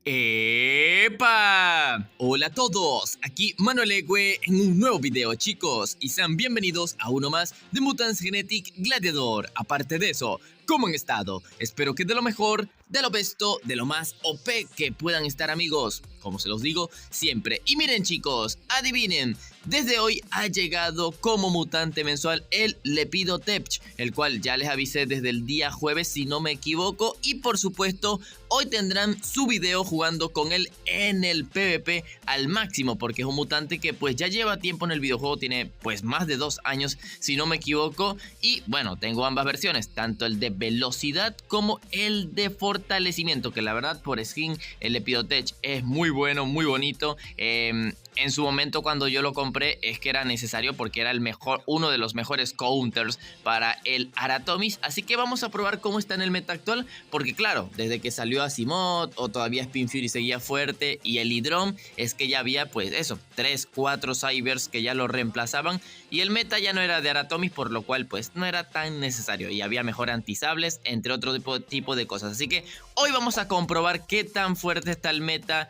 ¡Epa! Hola a todos, aquí Manuel Egue en un nuevo video, chicos, y sean bienvenidos a uno más de Mutants Genetic Gladiador. Aparte de eso, ¿cómo han estado? Espero que de lo mejor, de lo besto, de lo más OP que puedan estar, amigos, como se los digo siempre. Y miren, chicos, adivinen, desde hoy ha llegado como mutante mensual el Lepidotech, el cual ya les avisé desde el día jueves si no me equivoco, y por supuesto hoy tendrán su video jugando con él en el PvP al máximo, porque es un mutante que pues ya lleva tiempo en el videojuego, tiene pues más de 2 años si no me equivoco, y bueno, tengo ambas versiones, tanto el de velocidad como el de fortalecimiento, que la verdad por skin el Lepidotech es muy bueno, muy bonito. En su momento cuando yo lo compré es que era necesario porque era el mejor, uno de los mejores counters para el Aratomis. Así que vamos a probar cómo está en el meta actual, porque claro, desde que salió Asimov o todavía Spin Fury seguía fuerte y el Hydron, es que ya había pues eso, 3, 4 Cybers que ya lo reemplazaban y el meta ya no era de Aratomis, por lo cual pues no era tan necesario y había mejor antisables, entre otro tipo de cosas. Así que hoy vamos a comprobar qué tan fuerte está el meta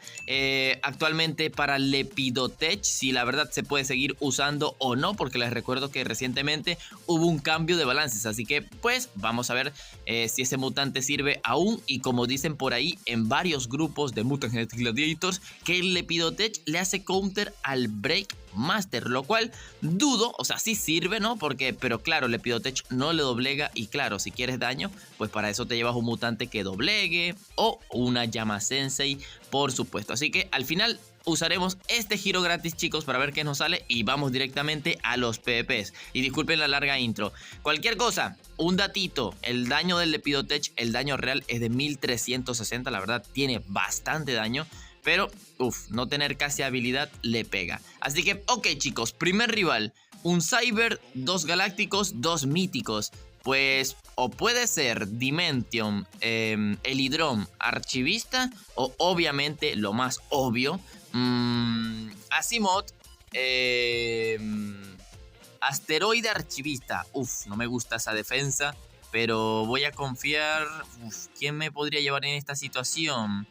actualmente para Lepidotech, si la verdad se puede seguir usando o no, porque les recuerdo que recientemente hubo un cambio de balances, así que pues vamos a ver si ese mutante sirve aún. Y como dicen por ahí en varios grupos de Mutant Genetic Gladiators, que el Lepidotech le hace counter al Break Master, lo cual dudo, o sea, sí sirve, ¿no? Pero claro, Lepidotech no le doblega y claro, si quieres daño, pues para eso te llevas un mutante que doblegue o una llama sensei, por supuesto. Así que al final usaremos este giro gratis, chicos, para ver qué nos sale y vamos directamente a los PvPs. Y disculpen la larga intro. Cualquier cosa, un datito, el daño del Lepidotech, el daño real es de 1360, la verdad tiene bastante daño. Pero, no tener casi habilidad le pega. Así que, ok, chicos, primer rival. Un Cyber, 2 galácticos, 2 míticos. Pues, o puede ser Dimension, el Hydron, Archivista. O obviamente, lo más obvio, Asimov, Asteroide Archivista. No me gusta esa defensa. Pero voy a confiar. ¿Quién me podría llevar en esta situación?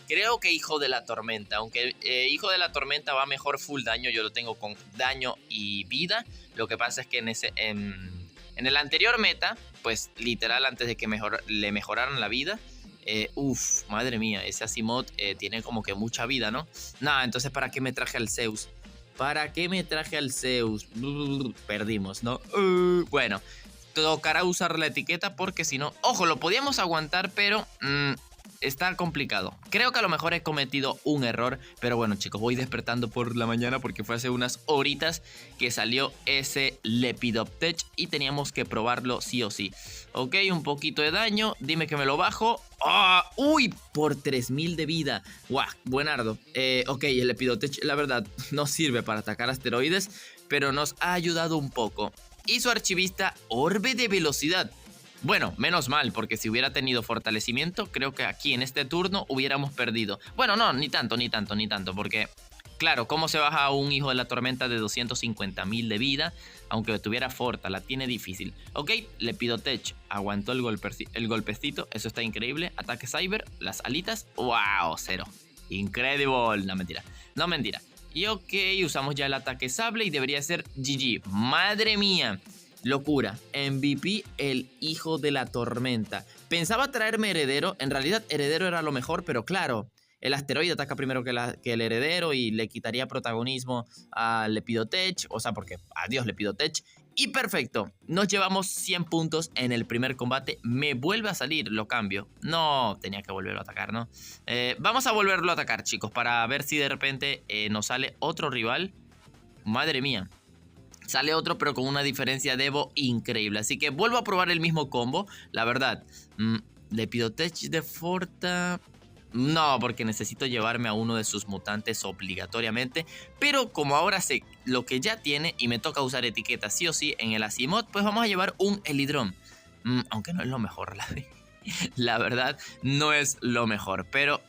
Creo que Hijo de la Tormenta. Aunque Hijo de la Tormenta va mejor full daño, yo lo tengo con daño y vida. Lo que pasa es que en el anterior meta, pues literal antes de que le mejoraran la vida, madre mía, ese Asimov tiene como que mucha vida, ¿no? Nada, entonces ¿para qué me traje al Zeus? ¿Para qué me traje al Zeus? Perdimos, ¿no? Bueno, tocará usar la etiqueta porque si no... Ojo, lo podíamos aguantar, pero... está complicado. Creo que a lo mejor he cometido un error, pero bueno, chicos, voy despertando por la mañana porque fue hace unas horitas que salió ese Lepidotech y teníamos que probarlo sí o sí. Ok, un poquito de daño, dime que me lo bajo. ¡Uy! Por 3000 de vida. ¡Guau! Buenardo. Ok, el Lepidotech, la verdad, no sirve para atacar asteroides, pero nos ha ayudado un poco. Y su archivista, Orbe de Velocidad. Bueno, menos mal, porque si hubiera tenido fortalecimiento, creo que aquí en este turno hubiéramos perdido. Bueno, no, ni tanto, porque... Claro, ¿cómo se baja a un Hijo de la Tormenta de 250.000 de vida? Aunque tuviera Forta, la tiene difícil. Ok, Lepidotech aguantó el golpecito, eso está increíble. Ataque Cyber, las alitas, wow, 0. Incredible, no mentira. Y ok, usamos ya el ataque sable y debería ser GG. Madre mía. Locura, MVP el Hijo de la Tormenta. Pensaba traerme Heredero, en realidad Heredero era lo mejor, pero claro, el asteroide ataca primero que el Heredero y le quitaría protagonismo a Lepidotech, o sea, porque adiós Lepidotech. Y perfecto, nos llevamos 100 puntos en el primer combate, me vuelve a salir, lo cambio. No, tenía que volverlo a atacar, ¿no? Vamos a volverlo a atacar, chicos, para ver si de repente nos sale otro rival. Madre mía. Sale otro, pero con una diferencia de Evo increíble. Así que vuelvo a probar el mismo combo. La verdad, Lepidotech de Forta... No, porque necesito llevarme a uno de sus mutantes obligatoriamente. Pero como ahora sé lo que ya tiene y me toca usar etiquetas sí o sí en el Asimov, pues vamos a llevar un Hydron. Aunque no es lo mejor, la verdad, no es lo mejor. Pero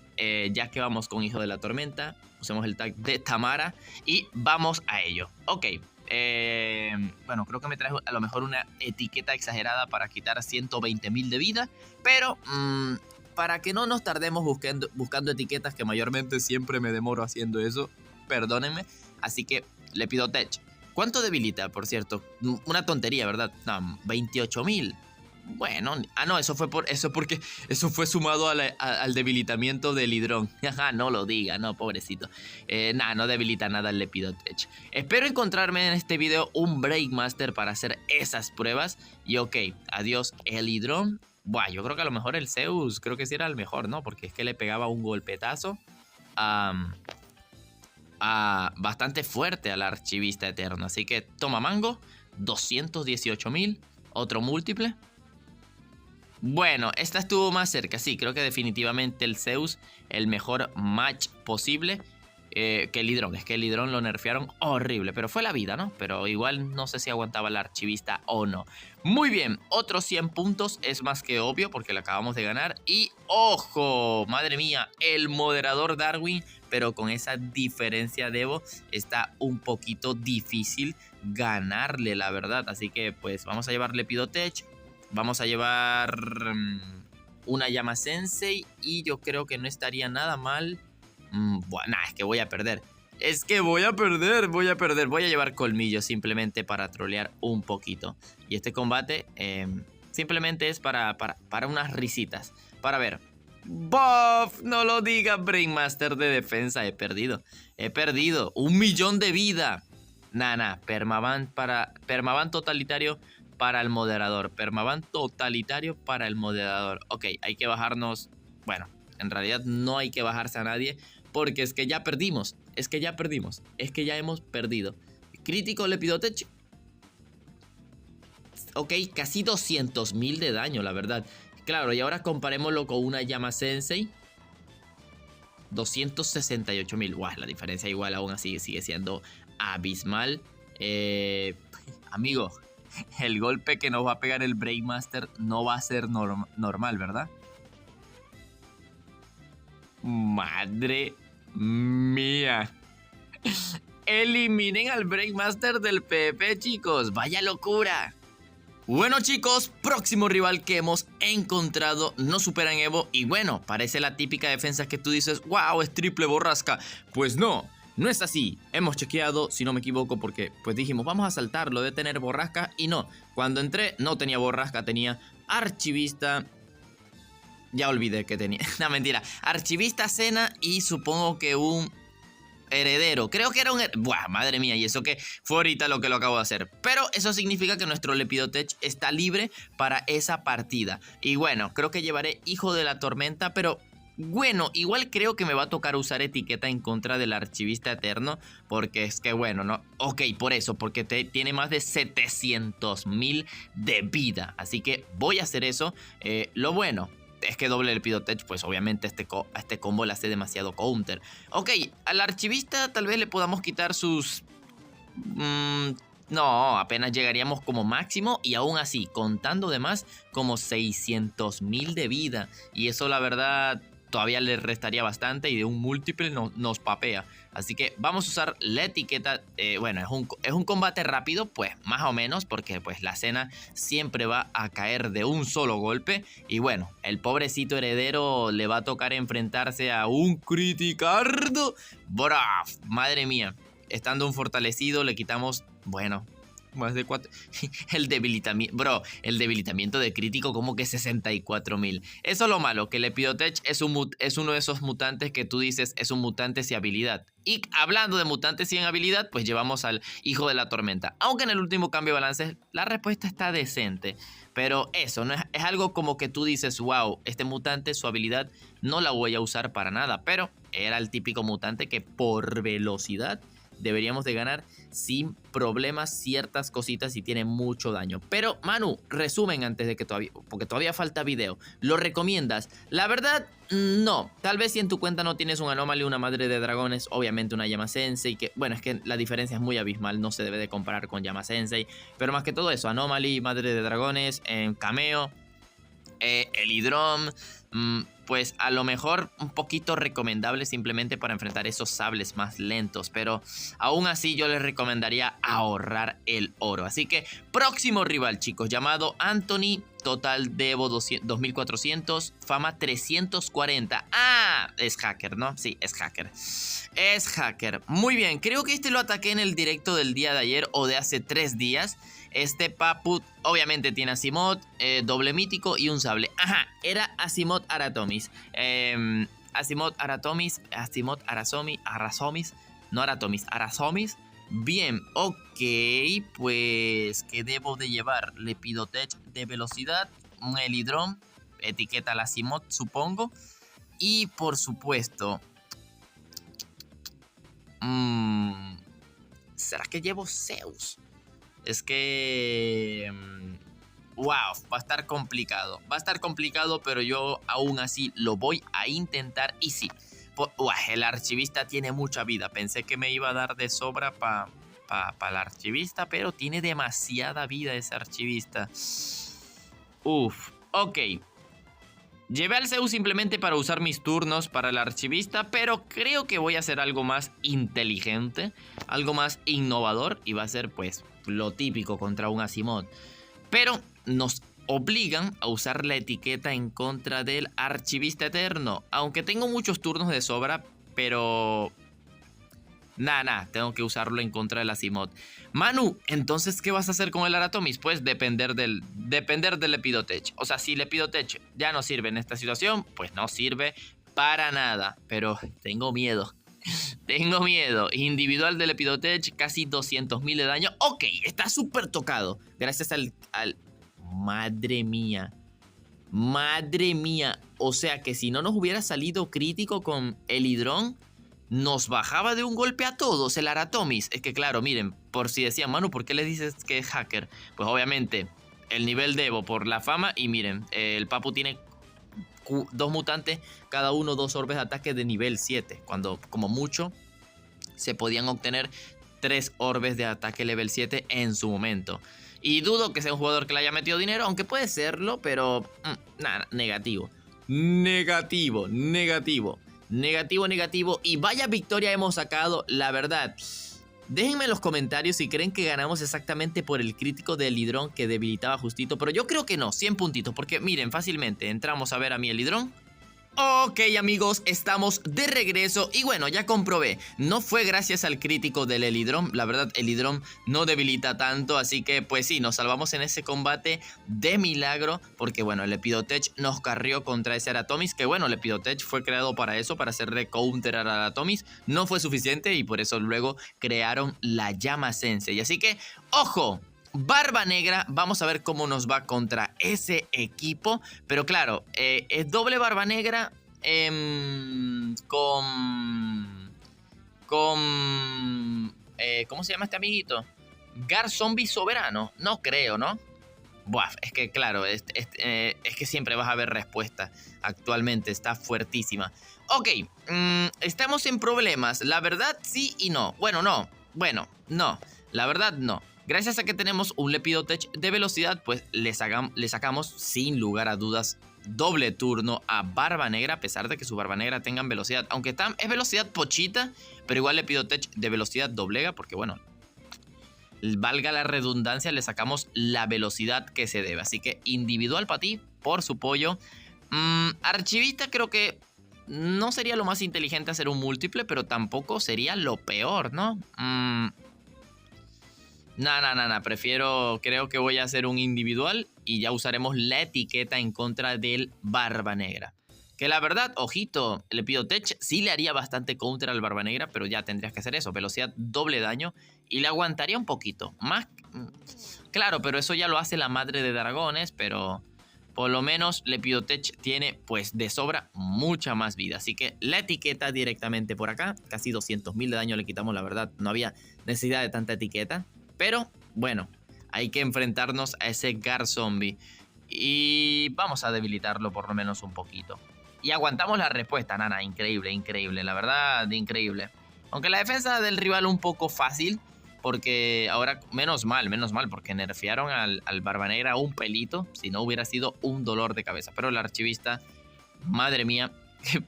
ya que vamos con Hijo de la Tormenta, usemos el tag de Tamara y vamos a ello. Ok. Bueno, creo que me trajo a lo mejor una etiqueta exagerada para quitar 120.000 de vida, pero para que no nos tardemos buscando etiquetas, que mayormente siempre me demoro haciendo eso, perdónenme. Así que Lepidotech. ¿Cuánto debilita, por cierto? Una tontería, ¿verdad? No, 28.000. Bueno, no, eso fue sumado al debilitamiento del hidrón. Ajá, no lo diga, no, pobrecito. No debilita nada el Lepidotech. Espero encontrarme en este video un Breakmaster para hacer esas pruebas. Y ok, adiós el hidrón. Buah, yo creo que a lo mejor el Zeus, creo que sí era el mejor, ¿no? Porque es que le pegaba un golpetazo bastante fuerte al archivista eterno. Así que toma mango, 218.000, otro múltiple. Bueno, esta estuvo más cerca, sí, creo que definitivamente el Zeus, el mejor match posible que el hidrón. Es que el hidrón lo nerfearon horrible, pero fue la vida, ¿no? Pero igual no sé si aguantaba el archivista o no. Muy bien, otros 100 puntos es más que obvio porque lo acabamos de ganar. Y ¡ojo! Madre mía, el moderador Darwin, pero con esa diferencia de Evo está un poquito difícil ganarle, la verdad. Así que pues vamos a llevar Lepidotech. Vamos a llevar una llama sensei y yo creo que no estaría nada mal. Bueno, es que voy a perder. Voy a llevar colmillos simplemente para trolear un poquito. Y este combate simplemente es para unas risitas. Para ver. ¡Buff! No lo diga, Brainmaster de defensa. He perdido. 1.000.000 de vida. Permaban totalitario para el moderador. Permaban totalitario para el moderador. Ok, hay que bajarnos. Bueno, en realidad no hay que bajarse a nadie, porque es que ya perdimos. Es que ya hemos perdido. Crítico Lepidotech. Ok, casi 200.000 de daño, la verdad. Claro, y ahora comparémoslo con una llama sensei. 268.000. Guau, la diferencia igual aún así sigue siendo abismal. Amigo, el golpe que nos va a pegar el Breakmaster no va a ser normal, ¿verdad? Madre mía. Eliminen al Breakmaster del PvP, chicos. Vaya locura. Bueno, chicos, próximo rival que hemos encontrado no supera en Evo. Y bueno, parece la típica defensa que tú dices, wow, es triple borrasca. Pues no es así. Hemos chequeado, si no me equivoco, porque pues dijimos, vamos a saltarlo de tener borrasca. Y no, cuando entré no tenía borrasca, tenía archivista. Ya olvidé que tenía. No, mentira. Archivista, Cena y supongo que un heredero. Creo que era un... Buah, madre mía. Y eso que fue ahorita lo que lo acabo de hacer. Pero eso significa que nuestro Lepidotech está libre para esa partida. Y bueno, creo que llevaré Hijo de la Tormenta. Pero bueno, igual creo que me va a tocar usar etiqueta en contra del archivista eterno. Porque es que bueno, ¿no? Ok, por eso. Porque tiene más de 700.000 de vida. Así que voy a hacer eso. Lo bueno es que doble Lepidotech, pues obviamente a este combo le hace demasiado counter. Ok, al archivista tal vez le podamos quitar sus... no, apenas llegaríamos como máximo y aún así, contando de más, como 600.000 de vida. Y eso la verdad todavía le restaría bastante y de un múltiple nos papea. Así que vamos a usar la etiqueta. Bueno, es un combate rápido, pues más o menos, porque pues la Cena siempre va a caer de un solo golpe. Y bueno, el pobrecito heredero le va a tocar enfrentarse a un Criticardo. ¡Braf! Madre mía. Estando un fortalecido le quitamos, bueno, más de 4. El debilitamiento, bro, el debilitamiento de crítico como que 64.000. Eso es lo malo, que el Lepidotech es uno de esos mutantes que tú dices es un mutante sin habilidad. Y hablando de mutantes sin habilidad, pues llevamos al Hijo de la Tormenta. Aunque en el último cambio de balances la respuesta está decente. Pero eso, no es algo como que tú dices, wow, este mutante, su habilidad no la voy a usar para nada. Pero era el típico mutante que por velocidad deberíamos de ganar sin problemas ciertas cositas y tiene mucho daño. Pero Manu, resumen antes de que porque todavía falta video. ¿Lo recomiendas? La verdad, no. Tal vez si en tu cuenta no tienes un Anomaly, una Madre de Dragones, obviamente una Llama Sensei, que bueno, es que la diferencia es muy abismal, no se debe de comparar con Llama Sensei. Pero más que todo eso, Anomaly, Madre de Dragones, Cameo, el hidrón, pues a lo mejor un poquito recomendable simplemente para enfrentar esos sables más lentos, pero aún así yo les recomendaría ahorrar el oro. Así que próximo rival, chicos, llamado Anthony. total de Evo 2400, fama 340. Ah, es hacker, ¿no? Sí, es hacker. Es hacker. Muy bien, creo que este lo ataqué en el directo del día de ayer o de hace 3 días. Este papu obviamente tiene Asimov, doble mítico y un sable. Ajá, era Asimov Aratomis. Asimov Aratomis, Asimov Arazomis, no Aratomis, Arazomis. Bien, ok, pues, ¿qué debo de llevar? Lepidotech de velocidad, un Helidron, etiqueta la Asimov, supongo. Y, por supuesto, ¿será que llevo Zeus? Es que... wow, va a estar complicado. Va a estar complicado, pero yo aún así lo voy a intentar. Y sí, el archivista tiene mucha vida. Pensé que me iba a dar de sobra para el archivista, pero tiene demasiada vida ese archivista. Uf, ok. Llevé al Zeus simplemente para usar mis turnos para el archivista, pero creo que voy a hacer algo más inteligente, algo más innovador, y va a ser pues lo típico contra un Asimov. Pero nos obligan a usar la etiqueta en contra del archivista eterno, aunque tengo muchos turnos de sobra, pero... Nada, tengo que usarlo en contra del Asimov. Manu, entonces, ¿qué vas a hacer con el Aratomis? Pues depender del Lepidotech. O sea, si Lepidotech ya no sirve en esta situación, pues no sirve para nada. Pero tengo miedo. Tengo miedo. Individual del Lepidotech, casi 200.000 de daño. Ok, está súper tocado. Gracias al... Madre mía. Madre mía. O sea que si no nos hubiera salido crítico con el Hidrón, nos bajaba de un golpe a todos el Aratomis. Es que claro, miren, por si decían, Manu, ¿por qué le dices que es hacker? Pues obviamente, el nivel de Evo por la fama. Y miren, el Papu tiene 2 mutantes, cada uno 2 orbes de ataque de nivel 7. Cuando, como mucho, se podían obtener 3 orbes de ataque level 7 en su momento. Y dudo que sea un jugador que le haya metido dinero, aunque puede serlo, pero... nada, negativo. Negativo, negativo. Negativo, negativo. Y vaya victoria hemos sacado, la verdad. Déjenme en los comentarios si creen que ganamos exactamente por el crítico del Hidrón que debilitaba justito. Pero yo creo que no, 100 puntitos. Porque miren, fácilmente entramos a ver a mi Hidrón. Ok amigos, estamos de regreso y bueno, ya comprobé, no fue gracias al crítico del Helidron, la verdad el Helidron no debilita tanto, así que pues sí, nos salvamos en ese combate de milagro, porque bueno, el Lepidotech nos carrió contra ese Aratomis, que bueno, el Lepidotech fue creado para eso, para hacerle counter al Aratomis, no fue suficiente y por eso luego crearon la Llama Sensei, así que, ¡ojo! Barba Negra, vamos a ver cómo nos va contra ese equipo. Pero claro, es doble Barba Negra ¿cómo se llama este amiguito? Gar Zombie Soberano, no creo, ¿no? Buah, es que claro, es que siempre vas a ver respuesta. Actualmente está fuertísima. Ok, estamos en problemas, la verdad sí y no. Bueno, no, la verdad no. Gracias a que tenemos un Lepidotech de velocidad, pues le sacamos sin lugar a dudas doble turno a Barba Negra, a pesar de que su Barba Negra tenga velocidad. Aunque es velocidad pochita, pero igual Lepidotech de velocidad doblega, porque bueno, valga la redundancia, le sacamos la velocidad que se debe. Así que individual para ti, por su pollo. Archivista creo que no sería lo más inteligente hacer un múltiple, pero tampoco sería lo peor, ¿no? Creo que voy a hacer un individual y ya usaremos la etiqueta en contra del Barba Negra. Que la verdad, ojito, el Lepidotech sí le haría bastante counter al Barba Negra, pero ya tendrías que hacer eso, velocidad doble daño y le aguantaría un poquito. Más, claro, pero eso ya lo hace la madre de dragones, pero por lo menos Lepidotech tiene pues de sobra mucha más vida. Así que la etiqueta directamente por acá, casi 200.000 de daño le quitamos, la verdad, no había necesidad de tanta etiqueta. Pero, bueno, hay que enfrentarnos a ese Gar Zombie. Y vamos a debilitarlo por lo menos un poquito. Y aguantamos la respuesta, nana. Increíble, increíble. La verdad, increíble. Aunque la defensa del rival un poco fácil. Porque ahora, menos mal, porque nerfearon al Barba Negra un pelito. Si no hubiera sido un dolor de cabeza. Pero el archivista, madre mía,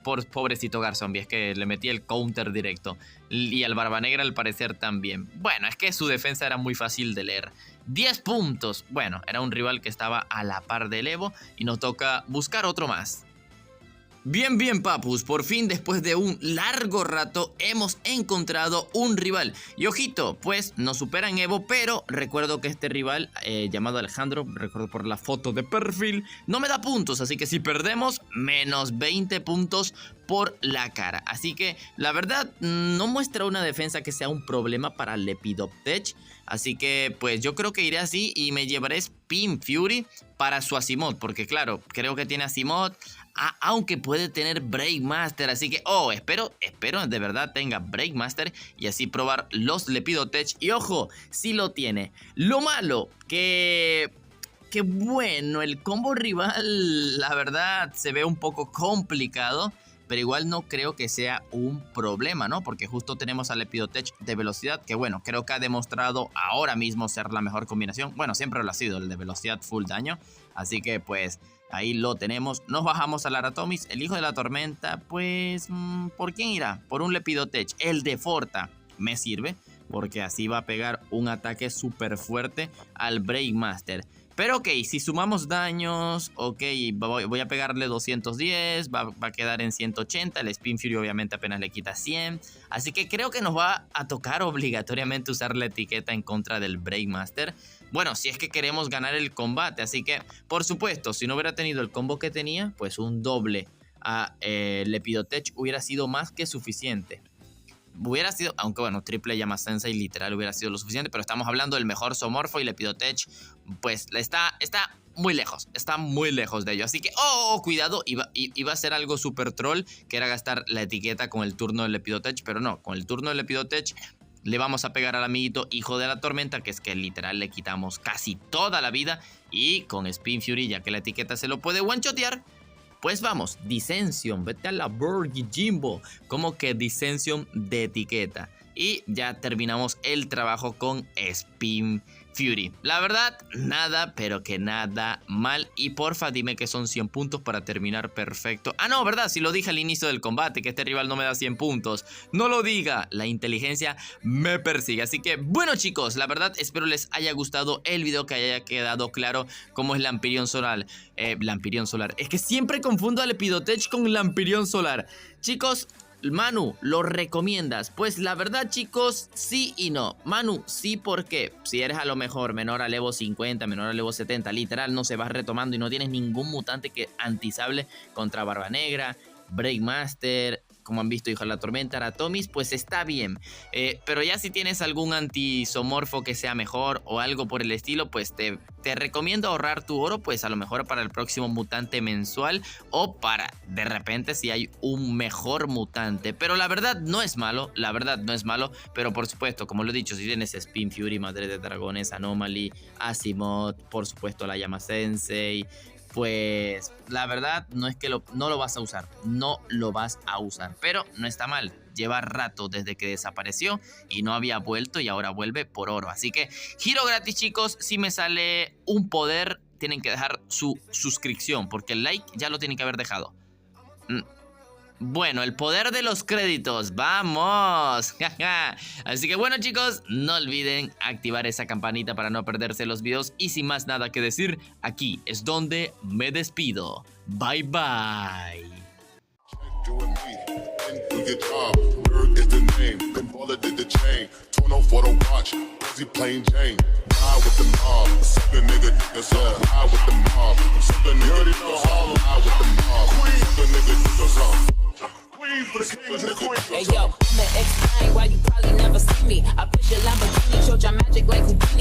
Por pobrecito Garzombi, es que le metí el counter directo. Y al Barba Negra al parecer también. Bueno, es que su defensa era muy fácil de leer. 10 puntos. Bueno, era un rival que estaba a la par del Evo y nos toca buscar otro más. Bien, bien, papus, por fin después de un largo rato hemos encontrado un rival. Y ojito, pues nos supera en Evo, pero recuerdo que este rival, llamado Alejandro, recuerdo por la foto de perfil, no me da puntos, así que si perdemos, menos 20 puntos por la cara. Así que la verdad no muestra una defensa que sea un problema para Lepidoptech. Así que pues yo creo que iré así y me llevaré Spin Fury para su Asimov, porque claro, creo que tiene Asimov. Aunque puede tener Breakmaster, así que, espero de verdad tenga Breakmaster y así probar los Lepidotech. Y ojo, sí lo tiene. Lo malo, que bueno, el combo rival, la verdad, se ve un poco complicado. Pero igual no creo que sea un problema, ¿no? Porque justo tenemos al Lepidotech de velocidad, que bueno, creo que ha demostrado ahora mismo ser la mejor combinación. Bueno, siempre lo ha sido, el de velocidad full daño. Así que pues ahí lo tenemos. Nos bajamos al Aratomis. El hijo de la tormenta, pues ¿por quién irá? Por un Lepidotech. El de Forta me sirve, porque así va a pegar un ataque súper fuerte al Breakmaster. Pero ok, si sumamos daños, ok, voy a pegarle 210, va a quedar en 180, el Spin Fury obviamente apenas le quita 100. Así que creo que nos va a tocar obligatoriamente usar la etiqueta en contra del Breakmaster. Bueno, si es que queremos ganar el combate, así que por supuesto, si no hubiera tenido el combo que tenía, pues un doble a Lepidotech hubiera sido más que suficiente. Hubiera sido, aunque bueno, triple Llama Sensei literal hubiera sido lo suficiente, pero estamos hablando del mejor Zoomorpho y Lepidotech pues está muy lejos de ello. Así que, cuidado, iba a ser algo super troll, que era gastar la etiqueta con el turno del Lepidotech, pero no, con el turno del Lepidotech le vamos a pegar al amiguito hijo de la tormenta, que es que literal le quitamos casi toda la vida, y con Spin Fury, ya que la etiqueta se lo puede one-shotear, pues vamos, Dissension, vete a la Burgi Jimbo, como que Dissension de etiqueta. Y ya terminamos el trabajo con Spin Fury. La verdad, nada, pero que nada mal. Y porfa, dime que son 100 puntos para terminar perfecto. Ah, no, ¿verdad? Si lo dije al inicio del combate, que este rival no me da 100 puntos. No lo diga, la inteligencia me persigue. Así que, bueno chicos, la verdad, espero les haya gustado el video, que haya quedado claro cómo es Lampirion Solar. Lampirion Solar. Es que siempre confundo a Lepidotech con Lampirion Solar. Chicos, Manu, ¿lo recomiendas? Pues la verdad, chicos, sí y no. Manu, sí, porque si eres a lo mejor menor al Evo 50, menor al Evo 70, literal no se va retomando y no tienes ningún mutante que antisable contra Barba Negra, Breakmaster, como han visto, hijo de la tormenta, Aratomis, pues está bien. Pero ya si tienes algún antisomorfo que sea mejor o algo por el estilo, pues te recomiendo ahorrar tu oro, pues a lo mejor para el próximo mutante mensual o para de repente si hay un mejor mutante. Pero la verdad no es malo, pero por supuesto, como lo he dicho, si tienes Spin Fury, Madre de Dragones, Anomaly, Asimov, por supuesto la Llama Sensei, pues la verdad no es que no lo vas a usar, pero no está mal. Lleva rato desde que desapareció y no había vuelto y ahora vuelve por oro. Así que giro gratis, chicos. Si me sale un poder, tienen que dejar su suscripción, porque el like ya lo tienen que haber dejado. Bueno, el poder de los créditos, ¡vamos! Así que bueno chicos, no olviden activar esa campanita para no perderse los videos. Y sin más nada que decir, aquí es donde me despido. Bye bye. Hey yo, I'ma explain why you probably never see me. I push your Lamborghini, showed your magic like Houdini.